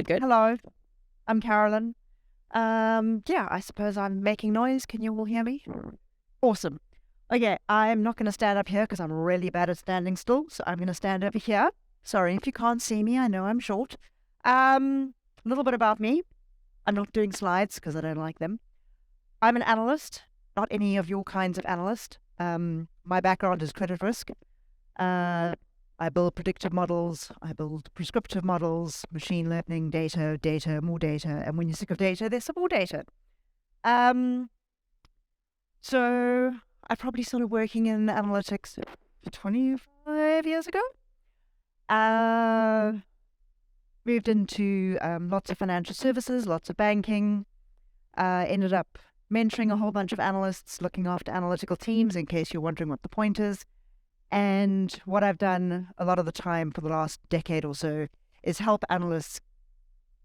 Good. Hello, I'm Carolyn. Yeah, I suppose I'm making noise. Can you all hear me? Awesome. Okay, I'm not going to stand up here because I'm really bad at standing still, so I'm going to stand over here. Sorry if you can't see me. I know I'm short. A little bit about me. I'm not doing slides because I don't like them. I'm an analyst, not any of your kinds of analyst. My background is credit risk. I build predictive models, I build prescriptive models, machine learning, data, more data. And when you're sick of data, there's some more data. So I probably started working in analytics 25 years ago. Moved into lots of financial services, lots of banking. Ended up mentoring a whole bunch of analysts, looking after analytical teams, in case you're wondering what the point is. And what I've done a lot of the time for the last decade or so is help analysts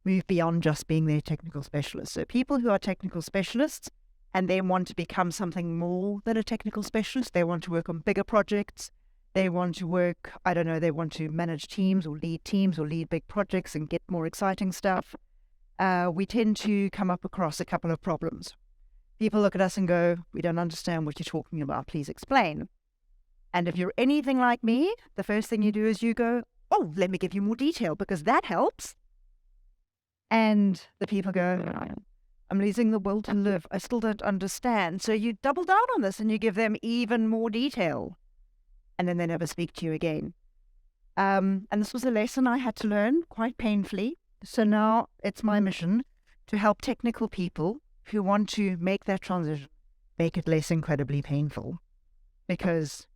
move beyond just being their technical specialists. So people who are technical specialists and then want to become something more than a technical specialist, they want to work on bigger projects. They want to work, they want to manage teams or lead big projects and get more exciting stuff. We tend to come up across a couple of problems. People look at us and go, we don't understand what you're talking about. Please explain. And if you're anything like me, the first thing you do is you go, oh, let me give you more detail because that helps. And the people go, I'm losing the will to live. I still don't understand. So you double down on this and you give them even more detail. And then they never speak to you again. And this was a lesson I had to learn quite painfully. So now it's my mission to help technical people who want to make that transition, make it less incredibly painful. Because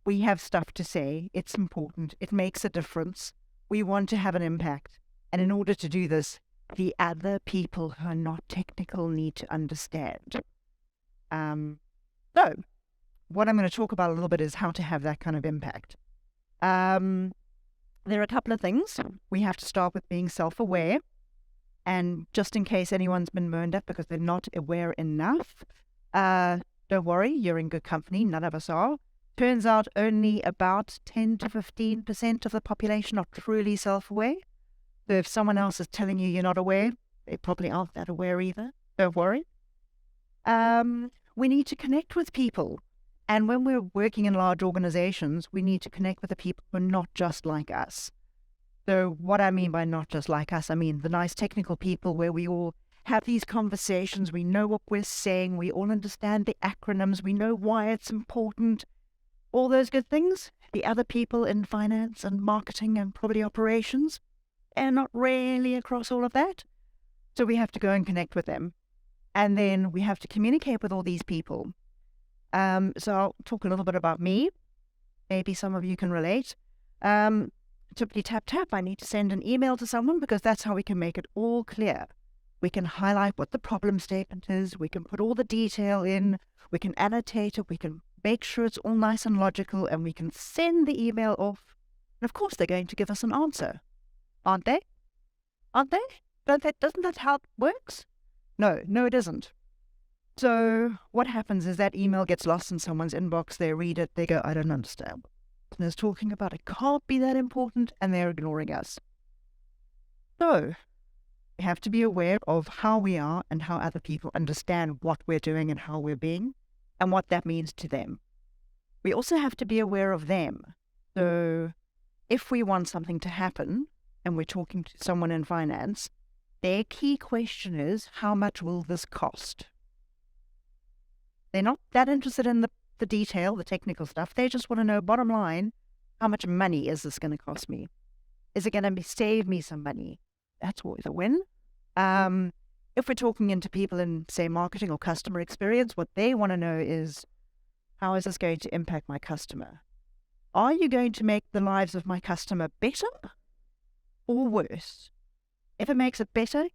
we have stuff to say. It's important. It makes a difference. We want to have an impact. And in order to do this, the other people who are not technical need to understand. So, what I'm going to talk about a little bit is how to have that kind of impact. There are a couple of things. We have to start with being self-aware. And just in case anyone's been burned up because they're not aware enough, don't worry, you're in good company. None of us are. Turns out only about 10 to 15% of the population are truly self-aware. So if someone else is telling you you're not aware, they probably aren't that aware either. Don't worry. We need to connect with people. And when we're working in large organizations, we need to connect with the people who are not just like us. So what I mean by not just like us, I mean the nice technical people where we all have these conversations, we know what we're saying, we all understand the acronyms, we know why it's important. All those good things. The other people in finance and marketing and probably operations, they're not really across all of that. So we have to go and connect with them. And then we have to communicate with all these people. So I'll talk a little bit about me. Maybe some of you can relate. Tippity tap tap, I need to send an email to someone because that's how we can make it all clear. We can highlight what the problem statement is. We can put all the detail in. We can annotate it. We can make sure it's all nice and logical, and we can send the email off. And of course, they're going to give us an answer, aren't they? Aren't they? Doesn't that how it works? No, it isn't. So what happens is that email gets lost in someone's inbox. They read it. They go, I don't understand. And it's talking about it can't be that important, and they're ignoring us. So we have to be aware of how we are and how other people understand what we're doing and how we're being, and what that means to them. We also have to be aware of them. So if we want something to happen and we're talking to someone in finance, their key question is, how much will this cost? They're not that interested in the detail, the technical stuff. They just want to know, bottom line, how much money is this going to cost me? Is it going to save me some money? That's always a win. If we're talking into people in, say, marketing or customer experience, what they want to know is, how is this going to impact my customer? Are you going to make the lives of my customer better or worse? If it makes it better,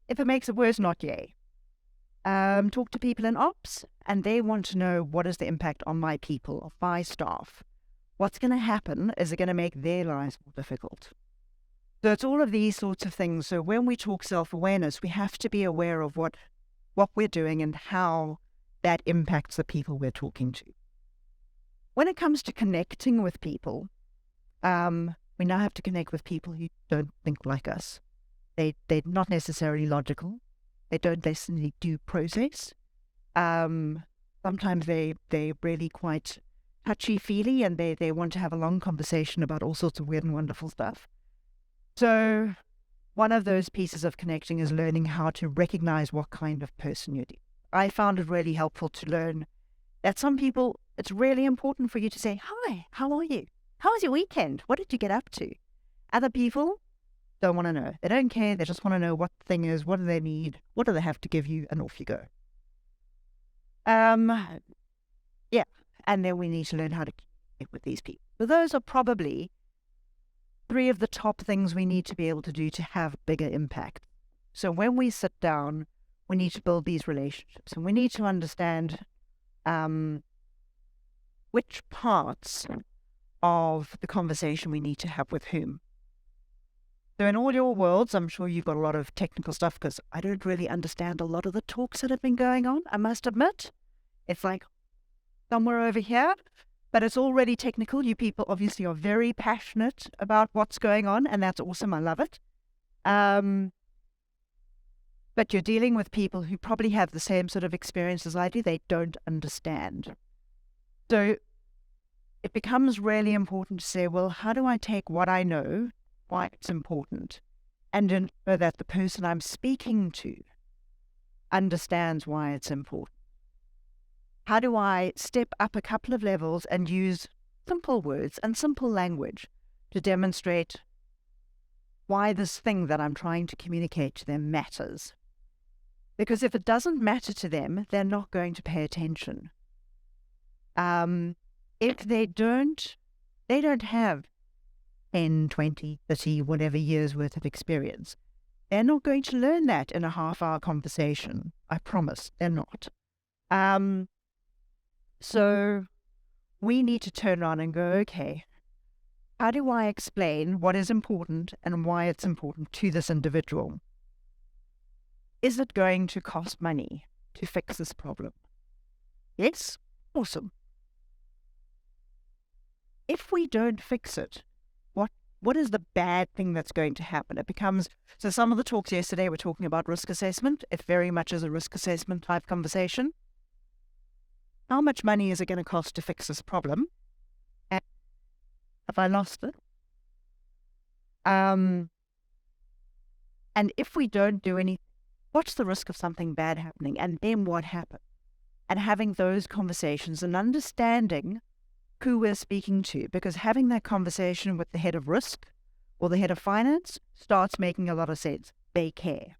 if it makes it worse, not yay. Talk to people in ops, and they want to know, what is the impact on my people, of my staff? What's going to happen? Is it going to make their lives more difficult? So it's all of these sorts of things. So when we talk self-awareness, we have to be aware of what we're doing and how that impacts the people we're talking to. When it comes to connecting with people, we now have to connect with people who don't think like us. they're not necessarily logical. They don't necessarily do process. Sometimes they're really quite touchy-feely, and they want to have a long conversation about all sorts of weird and wonderful stuff. So one of those pieces of connecting is learning how to recognize what kind of person you're. I found it really helpful to learn that some people, it's really important for you to say, "Hi, how are you? How was your weekend? What did you get up to?" Other people don't want to know. They don't care. They just want to know what the thing is, what do they need, what do they have to give you, and off you go. Yeah, and then we need to learn how to communicate with these people. So those are probably 3 of the top things we need to be able to do to have bigger impact. So when we sit down, we need to build these relationships, and we need to understand which parts of the conversation we need to have with whom. So in all your worlds, I'm sure you've got a lot of technical stuff, because I don't really understand a lot of the talks that have been going on, I must admit. It's like somewhere over here, but it's already technical. You people obviously are very passionate about what's going on, and that's awesome. I love it. But you're dealing with people who probably have the same sort of experience as I do. They don't understand. So it becomes really important to say, well, how do I take what I know, why it's important, and ensure that the person I'm speaking to understands why it's important? How do I step up a couple of levels and use simple words and simple language to demonstrate why this thing that I'm trying to communicate to them matters? Because if it doesn't matter to them, they're not going to pay attention. If they don't have 10, 20, 30, whatever years worth of experience. They're not going to learn that in a half-hour conversation. I promise, they're not. So we need to turn around and go, okay, how do I explain what is important and why it's important to this individual? Is it going to cost money to fix this problem? Yes? Awesome. If we don't fix it, what is the bad thing that's going to happen? It becomes, so some of the talks yesterday were talking about risk assessment. It very much is a risk assessment type conversation. How much money is it going to cost to fix this problem? Have I lost it? And if we don't do anything, what's the risk of something bad happening? And then what happens? And having those conversations and understanding who we're speaking to, because having that conversation with the head of risk or the head of finance starts making a lot of sense. They care.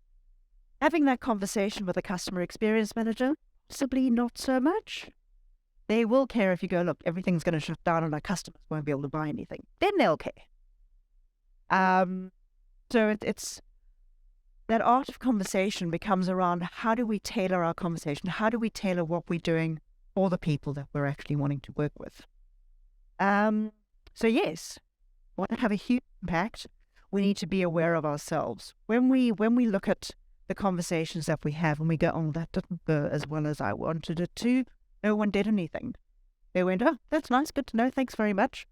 Having that conversation with a customer experience manager, possibly not so much. They will care if you go, look, everything's going to shut down and our customers won't be able to buy anything. Then they'll care. So it's that art of conversation becomes around how do we tailor our conversation? How do we tailor what we're doing for the people that we're actually wanting to work with? So yes, want to have a huge impact, we need to be aware of ourselves. When we look at the conversations that we have and we go, oh, that didn't go as well as I wanted it to, no one did anything. They went, oh, that's nice, good to know, thanks very much.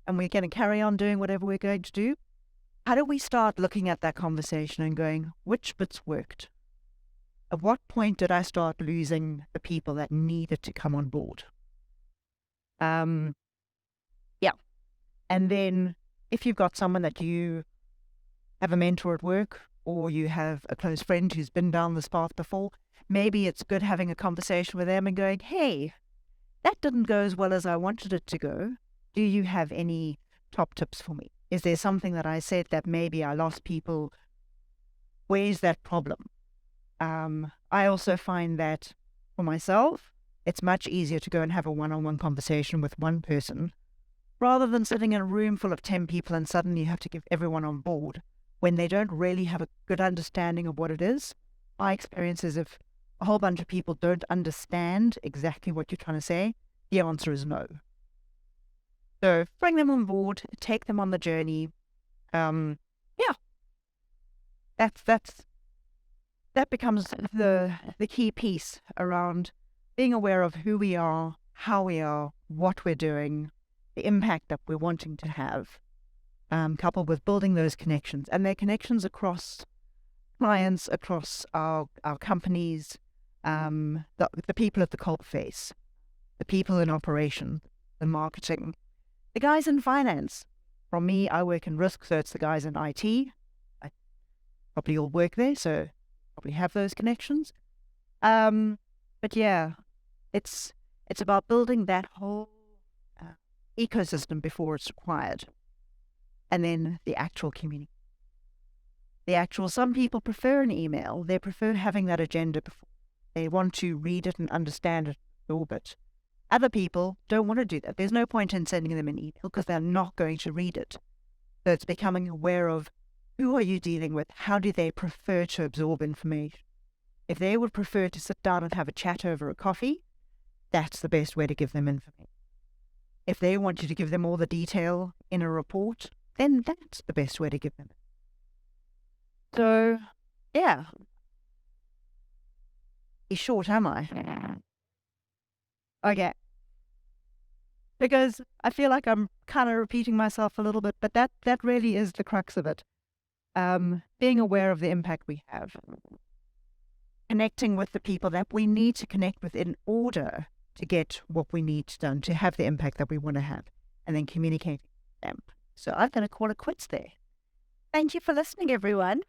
And we're going to carry on doing whatever we're going to do. How do we start looking at that conversation and going, which bits worked? At what point did I start losing the people that needed to come on board? Yeah. And then if you've got someone that you have a mentor at work, or you have a close friend who's been down this path before, maybe it's good having a conversation with them and going, hey, that didn't go as well as I wanted it to go. Do you have any top tips for me? Is there something that I said that maybe I lost people? Where's that problem? I also find that for myself, it's much easier to go and have a one-on-one conversation with one person rather than sitting in a room full of 10 people and suddenly you have to give everyone on board when they don't really have a good understanding of what it is. My experience is if a whole bunch of people don't understand exactly what you're trying to say, the answer is no. So bring them on board, take them on the journey. That becomes the key piece around being aware of who we are, how we are, what we're doing, the impact that we're wanting to have, coupled with building those connections. And they're connections across clients across our companies, the people at the cold face, the people in operation, the marketing, the guys in finance. From me, I work in risk, so it's the guys in IT. I probably all work there, so probably have those connections. But yeah, it's about building that whole ecosystem before it's required, and then the actual community. Some people prefer an email. They prefer having that agenda before. They want to read it and understand it, absorb it. Other people don't want to do that. There's no point in sending them an email because they're not going to read it. So it's becoming aware of who are you dealing with? How do they prefer to absorb information? If they would prefer to sit down and have a chat over a coffee, that's the best way to give them information. If they want you to give them all the detail in a report, then that's the best way to give them it. So, yeah. Be short, am I? Okay. Because I feel like I'm kind of repeating myself a little bit, but that really is the crux of it. Being aware of the impact we have. Connecting with the people that we need to connect with in order to get what we need done, to have the impact that we want to have, and then communicating with them. So I'm going to call it quits there. Thank you for listening, everyone.